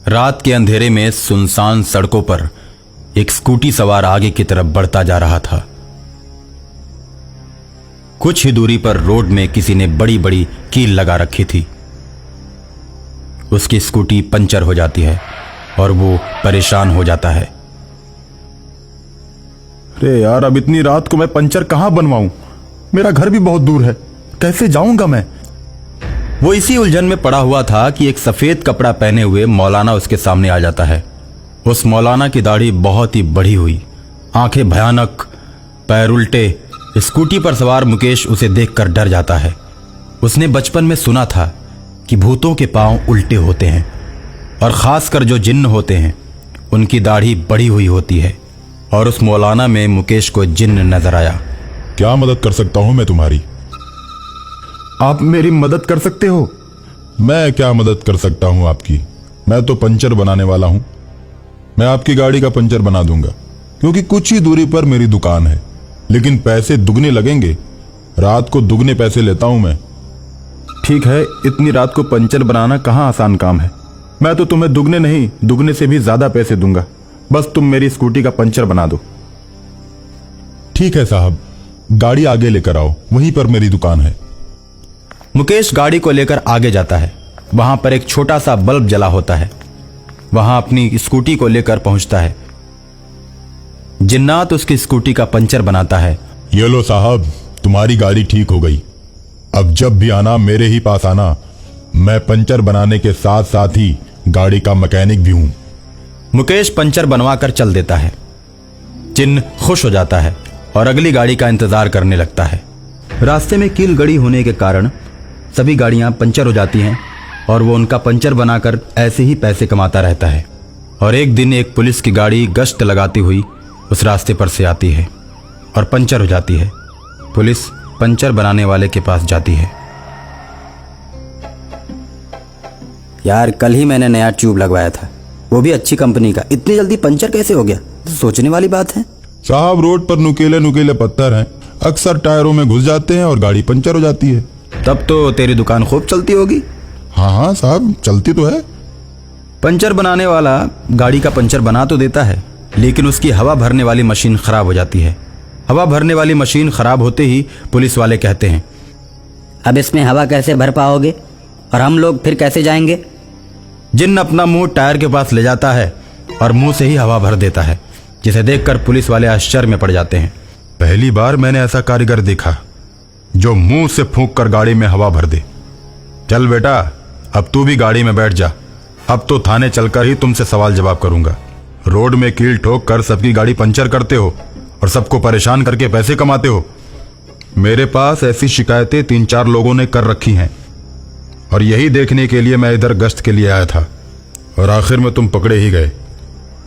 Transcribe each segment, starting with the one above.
रात के अंधेरे में सुनसान सड़कों पर एक स्कूटी सवार आगे की तरफ बढ़ता जा रहा था। कुछ ही दूरी पर रोड में किसी ने बड़ी बड़ी कील लगा रखी थी। उसकी स्कूटी पंचर हो जाती है और वो परेशान हो जाता है। अरे यार, अब इतनी रात को मैं पंचर कहां बनवाऊं? मेरा घर भी बहुत दूर है, कैसे जाऊंगा मैं? वो इसी उलझन में पड़ा हुआ था कि एक सफेद कपड़ा पहने हुए मौलाना उसके सामने आ जाता है। उस मौलाना की दाढ़ी बहुत ही बड़ी हुई, आंखें भयानक, पैर उल्टे। स्कूटी पर सवार मुकेश उसे देखकर डर जाता है। उसने बचपन में सुना था कि भूतों के पांव उल्टे होते हैं और खासकर जो जिन्न होते हैं उनकी दाढ़ी बड़ी हुई होती है। और उस मौलाना में मुकेश को जिन्न नजर आया। क्या मदद कर सकता हूं मैं तुम्हारी? आप मेरी मदद कर सकते हो? मैं क्या मदद कर सकता हूं आपकी? मैं तो पंचर बनाने वाला हूं। मैं आपकी गाड़ी का पंचर बना दूंगा, क्योंकि कुछ ही दूरी पर मेरी दुकान है। लेकिन पैसे दुगने लगेंगे। रात को दुगने पैसे लेता हूं मैं। ठीक है, इतनी रात को पंचर बनाना कहाँ आसान काम है। मैं तो तुम्हें दुगने नहीं, दुगने से भी ज्यादा पैसे दूंगा। बस तुम मेरी स्कूटी का पंचर बना दो। ठीक है साहब, गाड़ी आगे लेकर आओ, वहीं पर मेरी दुकान है। मुकेश गाड़ी को लेकर आगे जाता है। वहां पर एक छोटा सा बल्ब जला होता है। वहां अपनी स्कूटी को लेकर पहुंचता है। जिन्नात उसकी स्कूटी का पंचर बनाता है। ये लो साहब, तुम्हारी गाड़ी ठीक हो गई। अब जब भी आना मेरे ही पास आना। मैं पंचर बनाने के साथ साथ ही गाड़ी का मैकेनिक भी हूं। मुकेश पंचर बनवाकर चल देता है। जिन्न खुश हो जाता है और अगली गाड़ी का इंतजार करने लगता है। रास्ते में कील गड़ी होने के कारण सभी गाड़ियां पंचर हो जाती हैं और वो उनका पंचर बनाकर ऐसे ही पैसे कमाता रहता है। और एक दिन एक पुलिस की गाड़ी गश्त लगाती हुई उस रास्ते पर से आती है और पंचर हो जाती है। पुलिस पंचर बनाने वाले के पास जाती है। यार, कल ही मैंने नया ट्यूब लगवाया था, वो भी अच्छी कंपनी का। इतनी जल्दी पंचर कैसे हो गया? तो सोचने वाली बात है। साहब, रोड पर नुकीले नुकीले पत्थर हैं, अक्सर टायरों में घुस जाते हैं और गाड़ी पंचर हो जाती है। तब तो तेरी दुकान खूब चलती होगी। हाँ हाँ साहब, चलती तो है। पंचर बनाने वाला गाड़ी का पंचर बना तो देता है, लेकिन उसकी हवा भरने वाली मशीन खराब हो जाती है। हवा भरने वाली मशीन खराब होते ही पुलिस वाले कहते हैं, अब इसमें हवा कैसे भर पाओगे और हम लोग फिर कैसे जाएंगे? जिन्न अपना मुंह टायर के पास ले जाता है और मुंह से ही हवा भर देता है, जिसे देखकर पुलिस वाले आश्चर्य में पड़ जाते हैं। पहली बार मैंने ऐसा कारीगर देखा जो मुंह से फूंक कर गाड़ी में हवा भर दे। चल बेटा, अब तू भी गाड़ी में बैठ जा। अब तो थाने चलकर ही तुमसे सवाल जवाब करूंगा। रोड में कील ठोक कर सबकी गाड़ी पंचर करते हो और सबको परेशान करके पैसे कमाते हो। मेरे पास ऐसी शिकायतें 3-4 लोगों ने कर रखी हैं और यही देखने के लिए मैं इधर गश्त के लिए आया था और आखिर में तुम पकड़े ही गए।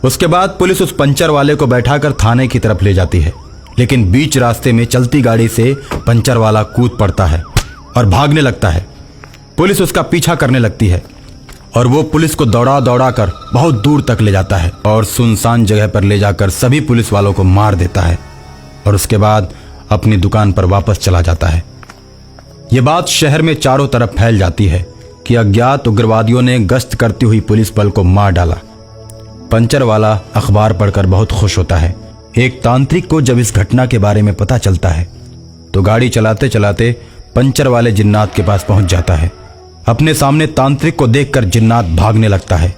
उसके बाद पुलिस उस पंचर वाले को बैठाकर थाने की तरफ ले जाती है, लेकिन बीच रास्ते में चलती गाड़ी से पंचर वाला कूद पड़ता है और भागने लगता है। पुलिस उसका पीछा करने लगती है और वो पुलिस को दौड़ा दौड़ा कर बहुत दूर तक ले जाता है और सुनसान जगह पर ले जाकर सभी पुलिस वालों को मार देता है और उसके बाद अपनी दुकान पर वापस चला जाता है। ये बात शहर में चारों तरफ फैल जाती है कि अज्ञात उग्रवादियों ने गश्त करती हुई पुलिस बल को मार डाला। पंचर वाला अखबार पढ़कर बहुत खुश होता है। एक तांत्रिक को जब इस घटना के बारे में पता चलता है तो गाड़ी चलाते चलाते पंचर वाले जिन्नात के पास पहुंच जाता है। अपने सामने तांत्रिक को देखकर जिन्नात भागने लगता है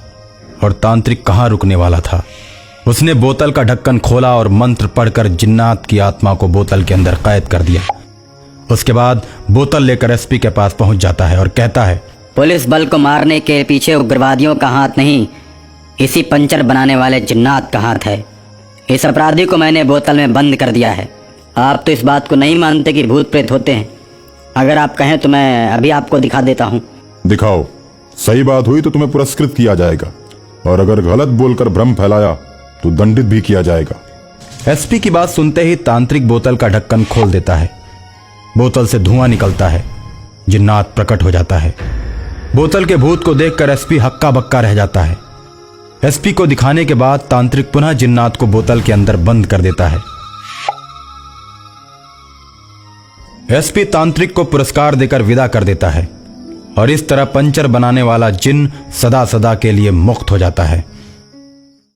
और तांत्रिक कहां रुकने वाला था। उसने बोतल का ढक्कन खोला और मंत्र पढ़कर जिन्नात की आत्मा को बोतल के अंदर कैद कर दिया। उसके बाद बोतल लेकर एसपी के पास पहुंच जाता है और कहता है, पुलिस बल को मारने के पीछे उग्रवादियों का हाथ नहीं, इसी पंचर बनाने वाले जिन्नात का हाथ है। इस अपराधी को मैंने बोतल में बंद कर दिया है। आप तो इस बात को नहीं मानते कि भूत प्रेत होते हैं। अगर आप कहें तो मैं अभी आपको दिखा देता हूँ। दिखाओ। सही बात हुई तो तुम्हें पुरस्कृत किया जाएगा और अगर गलत बोलकर भ्रम फैलाया तो दंडित भी किया जाएगा। एसपी की बात सुनते ही तांत्रिक बोतल का ढक्कन खोल देता है। बोतल से धुआं निकलता है। जिन्नात प्रकट हो जाता है। बोतल के भूत को देखकर एसपी हक्का बक्का रह जाता है। एसपी को दिखाने के बाद तांत्रिक पुनः जिन्नात को बोतल के अंदर बंद कर देता है। एसपी तांत्रिक को पुरस्कार देकर विदा कर देता है और इस तरह पंचर बनाने वाला जिन सदा सदा के लिए मुक्त हो जाता है।